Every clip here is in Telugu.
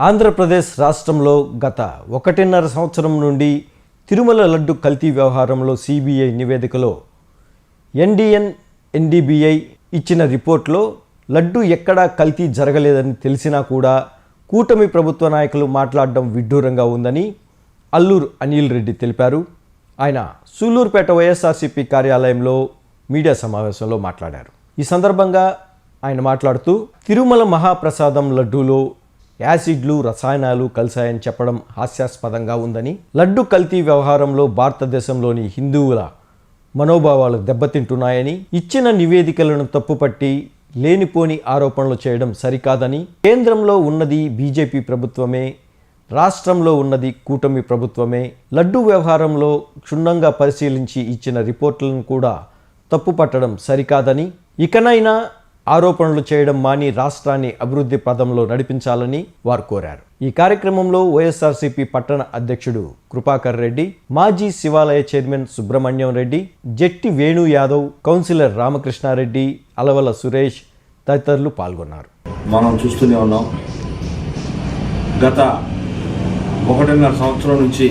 ఆంధ్రప్రదేశ్ రాష్ట్రంలో గత 1.5 సంవత్సరం నుండి తిరుమల లడ్డు కల్తీ వ్యవహారంలో సిబిఐ నివేదికలో ఎన్డీబీఐ ఇచ్చిన రిపోర్ట్లో లడ్డు ఎక్కడా కల్తీ జరగలేదని తెలిసినా కూడా కూటమి ప్రభుత్వ నాయకులు మాట్లాడడం విడ్డూరంగా ఉందని అల్లూరు అనిల్ రెడ్డి తెలిపారు. ఆయన సూలూరుపేట వైఎస్ఆర్సీపీ కార్యాలయంలో మీడియా సమావేశంలో మాట్లాడారు. ఈ సందర్భంగా ఆయన మాట్లాడుతూ తిరుమల మహాప్రసాదం లడ్డూలో యాసిడ్లు రసాయనాలు కలిశాయని చెప్పడం హాస్యాస్పదంగా ఉందని, లడ్డు కల్తీ వ్యవహారంలో భారతదేశంలోని హిందువుల మనోభావాలు దెబ్బతింటున్నాయని, ఇచ్చిన నివేదికలను తప్పుపట్టి లేనిపోని ఆరోపణలు చేయడం సరికాదని, కేంద్రంలో ఉన్నది బీజేపీ ప్రభుత్వమే, రాష్ట్రంలో ఉన్నది కూటమి ప్రభుత్వమే, లడ్డు వ్యవహారంలో క్షుణ్ణంగా పరిశీలించి ఇచ్చిన రిపోర్టులను కూడా తప్పుపట్టడం సరికాదని, ఇకనైనా ఆరోపణలు చేయడం మాని రాష్ట్రాన్ని అభివృద్ధి పదంలో నడిపించాలని వారు కోరారు. ఈ కార్యక్రమంలో వైఎస్ఆర్సీపీ పట్టణ అధ్యక్షుడు కృపాకర్ రెడ్డి, మాజీ శివాలయ చైర్మన్ సుబ్రహ్మణ్యం రెడ్డి, జెట్టి వేణు యాదవ్, కౌన్సిలర్ రామకృష్ణారెడ్డి, అలవల సురేష్ తదితరులు పాల్గొన్నారు. మనం చూస్తూనే ఉన్నాం, గత 1.5 సంవత్సరం నుంచి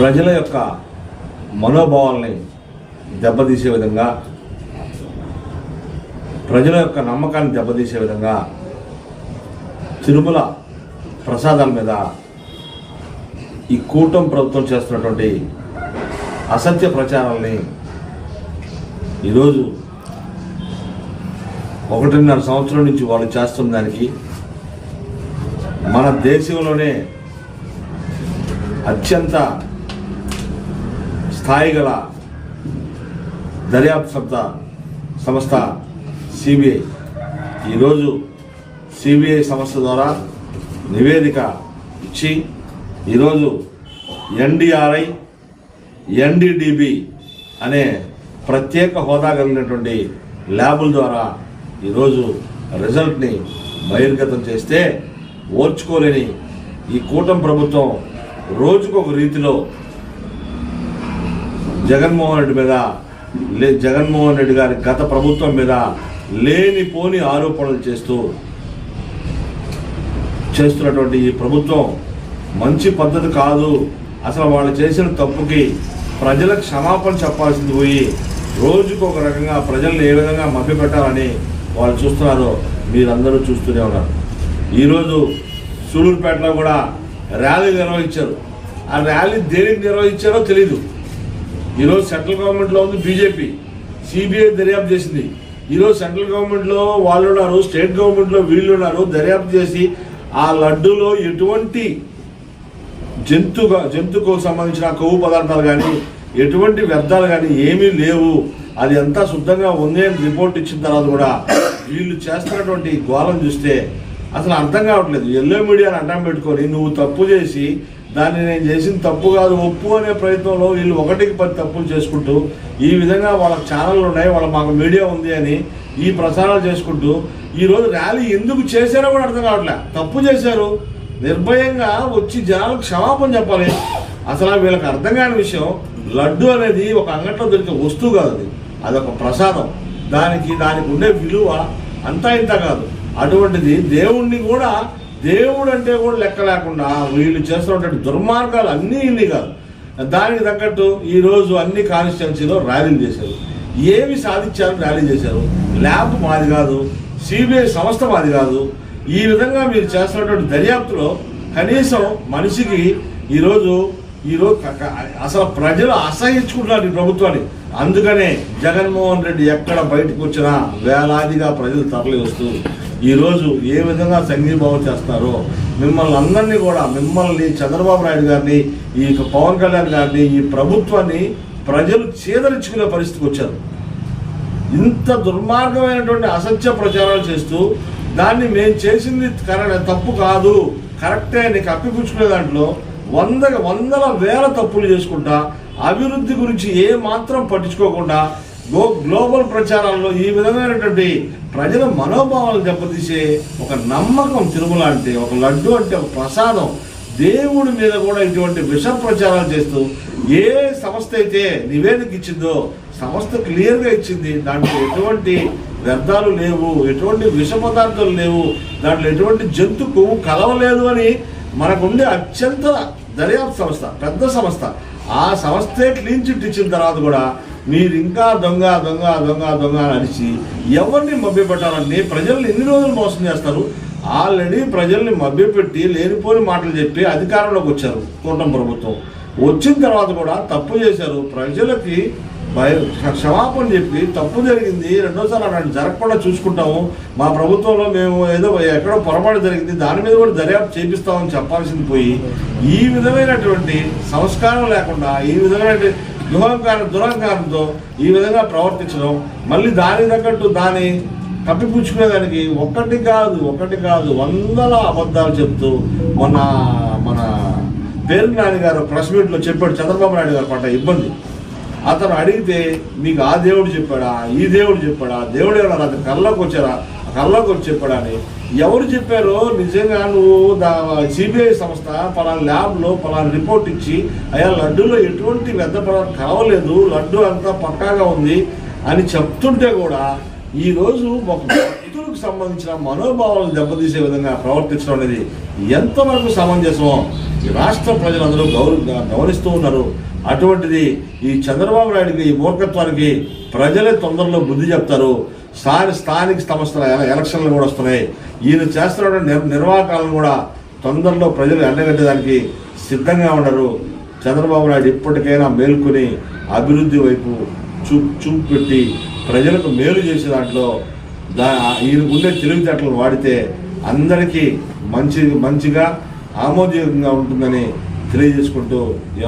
ప్రజల యొక్క మనోభావాల్ని దెబ్బతీసే విధంగా, ప్రజల యొక్క నమ్మకాన్ని దెబ్బతీసే విధంగా తిరుమల ప్రసాదాల మీద ఈ కూటమి ప్రభుత్వం చేస్తున్నటువంటి అసత్య ప్రచారాలని ఈరోజు 1.5 సంవత్సరం నుంచి వాళ్ళు చేస్తున్న దానికి మన దేశంలోనే అత్యంత స్థాయి గల దర్యాప్తు సంస్థ సిబిఐ ఈరోజు సిబిఐ సంస్థ ద్వారా నివేదిక ఇచ్చి ఈరోజు ఎన్డీఆర్ఐ ఎన్డీడీబీ అనే ప్రత్యేక హోదా కలిగినటువంటి ల్యాబుల ద్వారా ఈరోజు రిజల్ట్ని బహిర్గతం చేస్తే ఓర్చుకోలేని ఈ కూటమి ప్రభుత్వం రోజుకొక రీతిలో జగన్మోహన్ రెడ్డి గారి గత ప్రభుత్వం మీద లేనిపోని ఆరోపణలు చేస్తున్నటువంటి ఈ ప్రభుత్వం మంచి పద్ధతి కాదు. అసలు వాళ్ళు చేసిన తప్పుకి ప్రజలకు క్షమాపణ చెప్పాల్సింది పోయి రోజుకొక రకంగా ప్రజల్ని ఏ విధంగా మభ్యపెట్టాలని వాళ్ళు చూస్తున్నారో మీరందరూ చూస్తూనే ఉన్నారు. ఈరోజు సూలూరుపేటలో కూడా ర్యాలీ నిర్వహించారు. ఆ ర్యాలీ దేనికి నిర్వహించారో తెలీదు. ఈరోజు సెంట్రల్ గవర్నమెంట్లో ఉంది బీజేపీ, సిబిఐ దర్యాప్తు చేసింది. ఈరోజు సెంట్రల్ గవర్నమెంట్లో వాళ్ళు ఉన్నారు, స్టేట్ గవర్నమెంట్లో వీళ్ళు ఉన్నారు. దర్యాప్తు చేసి ఆ లడ్డూలో ఎటువంటి జంతువుకు సంబంధించిన కొవ్వు పదార్థాలు కానీ ఎటువంటి వ్యర్థాలు కానీ ఏమీ లేవు, అది అంతా శుద్ధంగా ఉంది అని రిపోర్ట్ ఇచ్చిన తర్వాత కూడా వీళ్ళు చేస్తున్నటువంటి గోళం చూస్తే అసలు అర్థం కావట్లేదు. ఎల్లో మీడియాని అడ్డం పెట్టుకొని నువ్వు తప్పు చేసి దాన్ని నేను చేసిన తప్పు కాదు ఒప్పు అనే ప్రయత్నంలో వీళ్ళు 1కి 10 తప్పులు చేసుకుంటూ ఈ విధంగా వాళ్ళ ఛానళ్ళు ఉన్నాయి, వాళ్ళ మాకు మీడియా ఉంది అని ఈ ప్రసారాలు చేసుకుంటూ ఈరోజు ర్యాలీ ఎందుకు చేశారో కూడా అర్థం కావట్లే. తప్పు చేశారు, నిర్భయంగా వచ్చి జనాలకు క్షమాపణ చెప్పాలి. అసలు వీళ్ళకి అర్థం కాని విషయం, లడ్డు అనేది ఒక అంగట్లో దొరికే వస్తువు కాదు, అదొక ప్రసాదం. దానికి ఉండే విలువ అంతా ఇంత కాదు. అటువంటిది దేవుణ్ణి కూడా, దేవుడు అంటే కూడా లెక్క లేకుండా వీళ్ళు చేస్తున్నటువంటి దుర్మార్గాలు అన్నీ ఇన్ని కాదు. దానికి తగ్గట్టు ఈరోజు అన్ని కాన్స్టిట్యున్సీలో ర్యాలీలు చేశారు. ఏమి సాధించారు? ర్యాలీ చేశారు. ల్యాబ్ మాది కాదు, సిబిఐ సంస్థ మాది కాదు. ఈ విధంగా మీరు చేస్తున్నటువంటి దర్యాప్తులో కనీసం మనిషికి ఈరోజు అసలు ప్రజలు అసహించుకుంటున్నారు ఈ ప్రభుత్వాన్ని. అందుకనే జగన్మోహన్ రెడ్డి ఎక్కడ బయటకు వచ్చినా వేలాదిగా ప్రజలు తరలి వస్తూ ఈరోజు ఏ విధంగా సంఘీభావం చేస్తున్నారో మిమ్మల్ని అందరినీ కూడా, మిమ్మల్ని చంద్రబాబు నాయుడు గారిని, ఈ పవన్ కళ్యాణ్ గారిని, ఈ ప్రభుత్వాన్ని ప్రజలు చేదరించుకునే పరిస్థితికి వచ్చారు. ఇంత దుర్మార్గమైనటువంటి అసత్య ప్రచారాలు చేస్తూ దాన్ని మేము చేసింది తప్పు కాదు, కరెక్టే అని కప్పిపుచ్చుకునే దాంట్లో వందల వేల తప్పులు చేసుకుంటా అభివృద్ధి గురించి ఏ మాత్రం పట్టించుకోకుండా గ్లోబల్ ప్రచారాల్లో ఈ విధమైనటువంటి ప్రజల మనోభావాలు దెబ్బతీసే ఒక నమ్మకం తిరుమల అంటే, ఒక లడ్డు అంటే ఒక ప్రసాదం, దేవుడి మీద కూడా ఇటువంటి విష ప్రచారాలు చేస్తూ ఏ సంస్థ అయితే నివేదిక ఇచ్చిందో సంస్థ క్లియర్గా ఇచ్చింది, దాంట్లో ఎటువంటి వ్యర్థాలు లేవు, ఎటువంటి విష పదార్థాలు లేవు, దాంట్లో ఎటువంటి జంతు కొవ్వు కలవలేదు అని మనకుండే అత్యంత దర్యాప్తు సంస్థ, పెద్ద సంస్థ, ఆ సంస్థే క్లీన్ చిట్ ఇచ్చిన తర్వాత కూడా మీరు ఇంకా దొంగ దొంగ దొంగ దొంగ అని అరిచి ఎవరిని మభ్యపెట్టాలని ప్రజల్ని ఎన్ని రోజులు మోసం చేస్తారు? ఆల్రెడీ ప్రజల్ని మభ్యపెట్టి లేనిపోని మాటలు చెప్పి అధికారంలోకి వచ్చారు కూటమి ప్రభుత్వం. వచ్చిన తర్వాత కూడా తప్పు చేశారు, ప్రజలకి క్షమాపణ చెప్పి తప్పు జరిగింది, రెండోసారి అలాంటి జరగకుండా చూసుకుంటాము, మా ప్రభుత్వంలో మేము ఏదో ఎక్కడో పొరపాటు జరిగింది దాని మీద కూడా దర్యాప్తు చేపిస్తామని చెప్పాల్సింది పోయి ఈ విధమైనటువంటి సంస్కారం లేకుండా ఈ విధమైన దురహంకారంతో ఈ విధంగా ప్రవర్తించడం, మళ్ళీ దానికి తగ్గట్టు దాన్ని కప్పిపుచ్చుకునేదానికి ఒకటి కాదు వందల అబద్ధాలు చెప్తూ మొన్న మన పేరు నాని గారు ప్రెస్ మీట్లో చెప్పాడు, చంద్రబాబు నాయుడు గారు పడ్డ ఇబ్బంది. అతను అడిగితే మీకు ఆ దేవుడు చెప్పాడా, ఈ దేవుడు చెప్పాడా, దేవుడు ఎవరు అతను కళ్ళలోకి వచ్చి చెప్పాడా అని ఎవరు చెప్పారో నిజంగా నువ్వు సిబిఐ సంస్థ పలానా ల్యాబ్లో పలానా రిపోర్ట్ ఇచ్చి అయ్యా లడ్డూలో ఎటువంటి వ్యర్థ పదార్థం కలవలేదు, లడ్డు అంతా పక్కాగా ఉంది అని చెప్తుంటే కూడా ఈరోజు ఒక భక్తులకు సంబంధించిన మనోభావాలను దెబ్బతీసే విధంగా ప్రవర్తించడం అనేది ఎంతవరకు సమంజసమో ఈ రాష్ట్ర ప్రజలందరూ గమనిస్తూ ఉన్నారు. అటువంటిది ఈ చంద్రబాబు నాయుడికి ఈ మూర్ఖత్వానికి ప్రజలే తొందరలో బుద్ధి చెప్తారు. స్థానిక సంస్థల ఎలక్షన్లు కూడా వస్తున్నాయి. ఈయన చేస్తున్న నిర్వాహకాలను కూడా తొందరలో ప్రజలు ఎండగట్టడానికి సిద్ధంగా ఉండరు. చంద్రబాబు నాయుడు ఇప్పటికైనా మేల్కొని అభివృద్ధి వైపు చూపు పెట్టి ప్రజలకు మేలు చేసే దాంట్లో ఈయనకుండే తెలివితేటలను వాడితే అందరికీ మంచిగా ఆమోదయోగ్యంగా ఉంటుందని తెలియజేసుకుంటూ